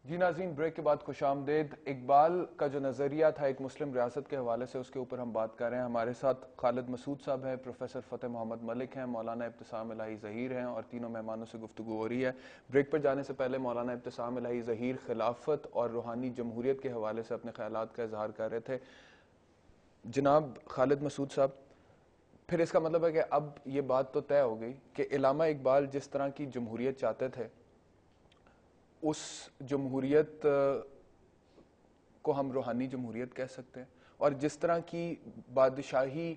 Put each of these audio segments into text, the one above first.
جی ناظرین، بریک کے بعد خوش آمدید۔ اقبال کا جو نظریہ تھا ایک مسلم ریاست کے حوالے سے، اس کے اوپر ہم بات کر رہے ہیں۔ ہمارے ساتھ خالد مسعود صاحب ہیں، پروفیسر فتح محمد ملک ہیں، مولانا ابتسام الہی ظہیر ہیں، اور تینوں مہمانوں سے گفتگو ہو رہی ہے۔ بریک پر جانے سے پہلے مولانا ابتسام الہی ظہیر خلافت اور روحانی جمہوریت کے حوالے سے اپنے خیالات کا اظہار کر رہے تھے۔ جناب خالد مسعود صاحب، پھر اس کا مطلب ہے کہ اب یہ بات تو طے ہو گئی کہ علامہ اقبال جس طرح کی جمہوریت چاہتے تھے، اس جمہوریت کو ہم روحانی جمہوریت کہہ سکتے ہیں، اور جس طرح کی بادشاہی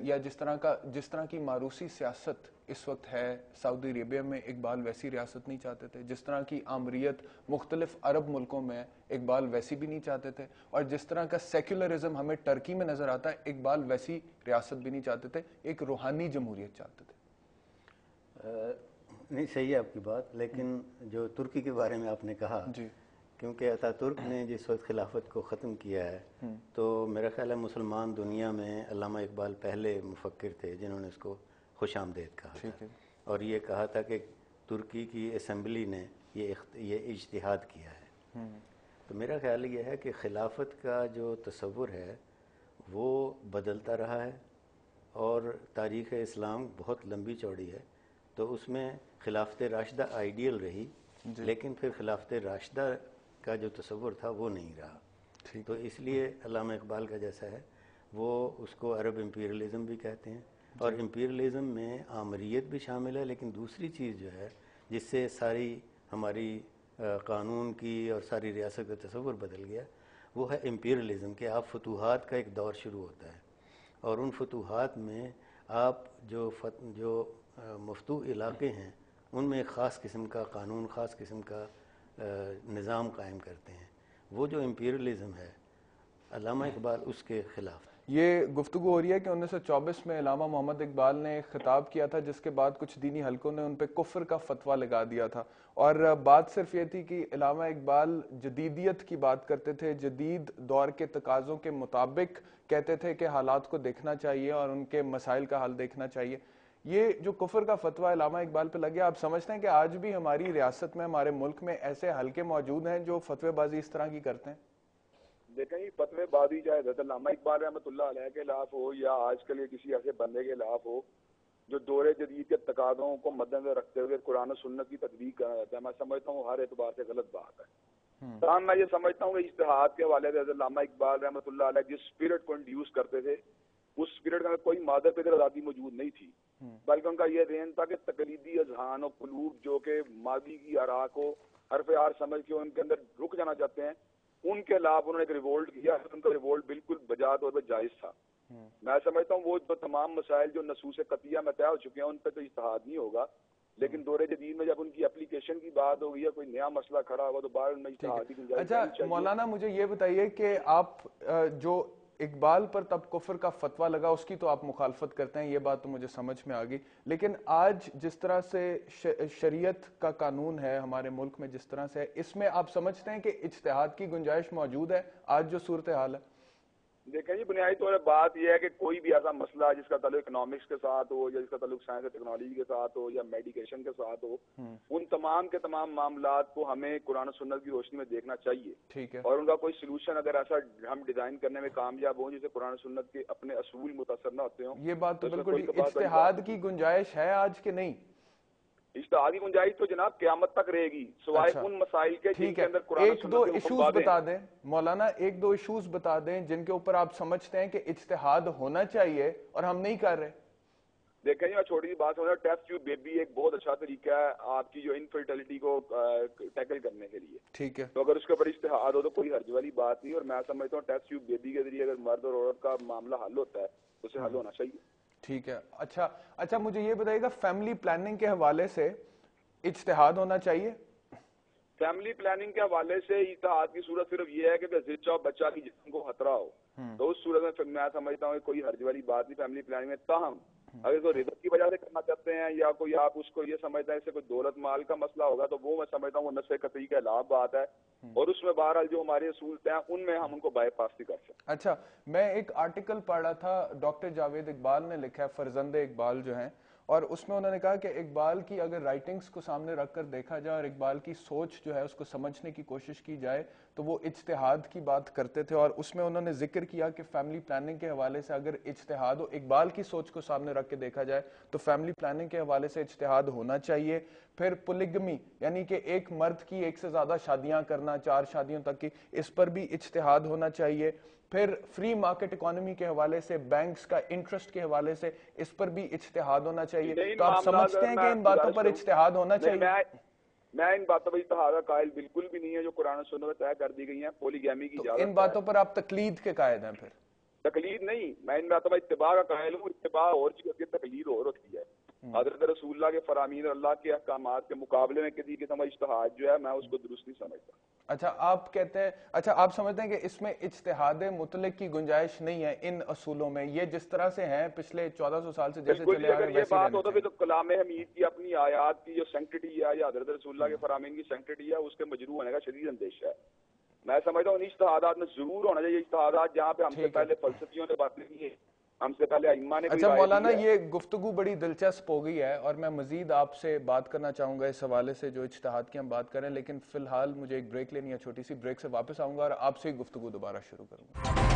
یا جس طرح کی ماروثی سیاست اس وقت ہے سعودی عربیہ میں، اقبال ویسی ریاست نہیں چاہتے تھے۔ جس طرح کی آمریت مختلف عرب ملکوں میں، اقبال ویسی بھی نہیں چاہتے تھے، اور جس طرح کا سیکولرزم ہمیں ٹرکی میں نظر آتا ہے، اقبال ویسی ریاست بھی نہیں چاہتے تھے، ایک روحانی جمہوریت چاہتے تھے۔ نہیں، صحیح ہے آپ کی بات، لیکن جو ترکی کے بارے میں آپ نے کہا، جی، کیونکہ اتا ترک نے جس وقت خلافت کو ختم کیا ہے، تو میرا خیال ہے مسلمان دنیا میں علامہ اقبال پہلے مفکر تھے جنہوں نے اس کو خوش آمدید کہا تھا، اور یہ کہا تھا کہ ترکی کی اسمبلی نے یہ اجتہاد کیا ہے۔ تو میرا خیال یہ ہے کہ خلافت کا جو تصور ہے وہ بدلتا رہا ہے، اور تاریخ اسلام بہت لمبی چوڑی ہے، تو اس میں خلافت راشدہ آئیڈیل رہی، لیکن پھر خلافت راشدہ کا جو تصور تھا وہ نہیں رہا۔ تو اس لیے علامہ اقبال کا جیسا ہے، وہ اس کو عرب امپیریلزم بھی کہتے ہیں، اور امپیریلزم میں آمریت بھی شامل ہے، لیکن دوسری چیز جو ہے جس سے ساری ہماری قانون کی اور ساری ریاست کا تصور بدل گیا، وہ ہے امپیریلزم، کہ آپ فتوحات کا ایک دور شروع ہوتا ہے، اور ان فتوحات میں آپ جو مفتوح علاقے ہیں ان میں ایک خاص قسم کا قانون، خاص قسم کا نظام قائم کرتے ہیں۔ وہ جو امپیریلزم ہے، علامہ اقبال اس کے خلاف ہے۔ یہ گفتگو ہو رہی ہے کہ 1924 میں علامہ محمد اقبال نے ایک خطاب کیا تھا، جس کے بعد کچھ دینی حلقوں نے ان پہ کفر کا فتویٰ لگا دیا تھا، اور بات صرف یہ تھی کہ علامہ اقبال جدیدیت کی بات کرتے تھے، جدید دور کے تقاضوں کے مطابق کہتے تھے کہ حالات کو دیکھنا چاہیے اور ان کے مسائل کا حل دیکھنا چاہیے۔ یہ جو کفر کا فتویٰ علامہ اقبال پہ لگ گیا، آپ سمجھتے ہیں کہ آج بھی ہماری ریاست میں، ہمارے ملک میں ایسے حلقے موجود ہیں جو فتوی بازی اس طرح کی کرتے ہیں؟ دیکھیں یہ فتوی بازی چاہے حضرت علامہ اقبال رحمۃ اللہ علیہ کے خلاف ہو یا آج کل یہ کسی ایسے بندے کے خلاف ہو جو دور جدید کے تقاضوں کو مد نظر رکھتے ہوئے قرآن و سنت کی تطبیق کرنا جاتا ہے، میں سمجھتا ہوں ہر اعتبار سے غلط بات ہے۔ تاہم میں یہ سمجھتا ہوں کہ اجتہاد کے حوالے سے حضرت علامہ اقبال رحمۃ اللہ علیہ جس اسپرٹ کو انڈیوس کرتے تھے، اس اسپرٹ میں کوئی مادر پدر آزادی موجود نہیں تھی، بلکہ ان کا یہ ذہن تھا کہ تقلیدی اذہان و قلوب جو کہ ماضی کی آراء کو حرف آر سمجھ کے ان کے اندر رک جانا چاہتے ہیں، ان کے خلاف انہوں نے ایک ریوولٹ کیا، ان کا ریوولٹ بالکل بجا طور پہ جائز تھا۔ میں سمجھتا ہوں وہ جو تمام مسائل جو نصوص قطعیہ میں طے ہو چکے ہیں ان پہ تو اجتہاد نہیں ہوگا، لیکن دور جدید میں جب ان کی اپلیکیشن کی بات ہوگی یا کوئی نیا مسئلہ کھڑا ہوگا تو بعد میں اجتہاد کی گنجائش اچھا مولانا، مجھے یہ بتائیے کہ آپ جو اقبال پر تب کفر کا فتویٰ لگا اس کی تو آپ مخالفت کرتے ہیں، یہ بات تو مجھے سمجھ میں آ گئی، لیکن آج جس طرح سے شریعت کا قانون ہے ہمارے ملک میں، جس طرح سے ہے، اس میں آپ سمجھتے ہیں کہ اجتہاد کی گنجائش موجود ہے آج جو صورتحال ہے؟ دیکھیں جی، بنیادی طور پر بات یہ ہے کہ کوئی بھی ایسا مسئلہ جس کا تعلق اکنامکس کے ساتھ ہو یا جس کا تعلق سائنس اور ٹیکنالوجی کے ساتھ ہو یا میڈیکیشن کے ساتھ ہو، ان تمام کے تمام معاملات کو ہمیں قرآن و سنت کی روشنی میں دیکھنا چاہیے، ٹھیک ہے، اور ان کا کوئی سلوشن اگر ایسا ہم ڈیزائن کرنے میں کامیاب ہوں جسے قرآن و سنت کے اپنے اصول متاثر نہ ہوتے ہوں، یہ بات تو بالکل کوئی اجتہاد کی گنجائش ہے آج کے نہیں؟ اجتہادی گنجائش تو جناب قیامت تک رہے گی، سوائے ان مسائل کے جن کے اندر قرآن و ایک سنت دو کے حکم ایشوز واضح بتا ہیں۔ دیں مولانا، ایک دو ایشوز بتا دیں جن کے اوپر آپ سمجھتے ہیں کہ اجتہاد ہونا چاہیے اور ہم نہیں کر رہے۔ دیکھیں میں چھوٹی سی بات سمجھا، ٹیسٹ ٹیوب بیبی ایک بہت اچھا طریقہ ہے آپ کی جو انفرٹیلٹی کو ٹیکل کرنے کے لیے، ٹھیک ہے، تو اگر اس کے اوپر اجتہاد ہو تو کوئی حرج والی بات نہیں، اور میں سمجھتا ہوں ٹیسٹ ٹیوب بیبی کے ذریعے اگر مرد اور عورت کا معاملہ حل ہوتا ہے تو اسے حل ہونا چاہیے۔ ٹھیک ہے، اچھا مجھے یہ بتائیے گا فیملی پلاننگ کے حوالے سے اجتہاد ہونا چاہیے؟ فیملی پلاننگ کے حوالے سے اجتہاد کی صورت صرف یہ ہے کہ زچہ بچہ کی جسم کو خطرہ ہو، تو اس صورت میں سمجھتا ہوں کوئی حرج والی بات نہیں فیملی پلاننگ میں۔ تاہم اگر کوئی رزق کی وجہ سے کرنا چاہتے ہیں یا کوئی آپ اس کو یہ سمجھتے ہیں اس سے کوئی دولت مال کا مسئلہ ہوگا تو وہ میں سمجھتا ہوں وہ نص قطعی کے خلاف بات ہے، اور اس میں بہرحال جو ہمارے اصول ہیں ان میں ہم ان کو بائی پاس نہیں کر سکتے۔ اچھا، میں ایک آرٹیکل پڑھ رہا تھا، ڈاکٹر جاوید اقبال نے لکھا ہے، فرزند اقبال جو ہیں اور اس میں انہوں نے کہا کہ اقبال کی اگر رائٹنگز کو سامنے رکھ کر دیکھا جائے اور اقبال کی سوچ جو ہے اس کو سمجھنے کی کوشش کی جائے تو وہ اجتہاد کی بات کرتے تھے، اور اس میں انہوں نے ذکر کیا کہ فیملی پلاننگ کے حوالے سے اگر اجتہاد و اقبال کی سوچ کو سامنے رکھ کے دیکھا جائے تو فیملی پلاننگ کے حوالے سے اجتہاد ہونا چاہیے. پھر پولیگمی یعنی کہ ایک مرد کی ایک سے زیادہ شادیاں کرنا، 4 شادیوں تک کی، اس پر بھی اجتہاد ہونا چاہیے. پھر فری مارکیٹ اکانومی کے حوالے سے، بینکس کا انٹرسٹ کے حوالے سے اس پر بھی اجتہاد ہونا چاہیے. تو آپ سمجھتے ہیں کہ ان باتوں پر اجتہاد ہونا چاہیے؟ میں ان باتوں پر اجتہاد کا قائل بالکل بھی نہیں ہے جو قرآن و سنت میں طے کر دی گئی ہیں. پولیگیمی کی اجازت، ان باتوں پر آپ تقلید کے قائل ہیں؟ پھر تقلید نہیں، میں ان باتوں پر اتباع کا قائل ہوں. اتباع اور چیز ہوتی ہے، تقلید اور ہوتی ہے. حضرت رسول اللہ کے فرامین اور اللہ کے احکامات کے مقابلے میں کسی قسم کا اجتہاد جو ہے میں اس کو درست نہیں سمجھتا. اچھا آپ کہتے ہیں، اچھا آپ سمجھتے ہیں کہ اس میں اجتہاد مطلق کی گنجائش نہیں ہے ان اصولوں میں، یہ جس طرح سے ہیں پچھلے 1400 سال سے جیسے چلے آ رہے ہیں. یہ بات ہوتا ہے تو کلام حمید کی اپنی آیات کی جو سینکٹی ہے یا حضرت رسول اللہ کے فرامین کی سینکٹی ہے اس کے مجروح ہونے کا شدید اندیشہ ہے. میں سمجھتا ہوں ان اجتہادات میں ضرور ہونا چاہیے اجتہادات جہاں پہ ہم سے پہلے فلسفیوں نے باتیں کی ہیں، ہم سے پہلے ائمہ نے. اچھا مولانا، یہ گفتگو بڑی دلچسپ ہو گئی ہے اور میں مزید آپ سے بات کرنا چاہوں گا اس حوالے سے جو اجتہاد کی ہم بات کریں، لیکن فی الحال مجھے ایک بریک لینی ہے، چھوٹی سی بریک سے واپس آؤں گا اور آپ سے ہی گفتگو دوبارہ شروع کروں گا.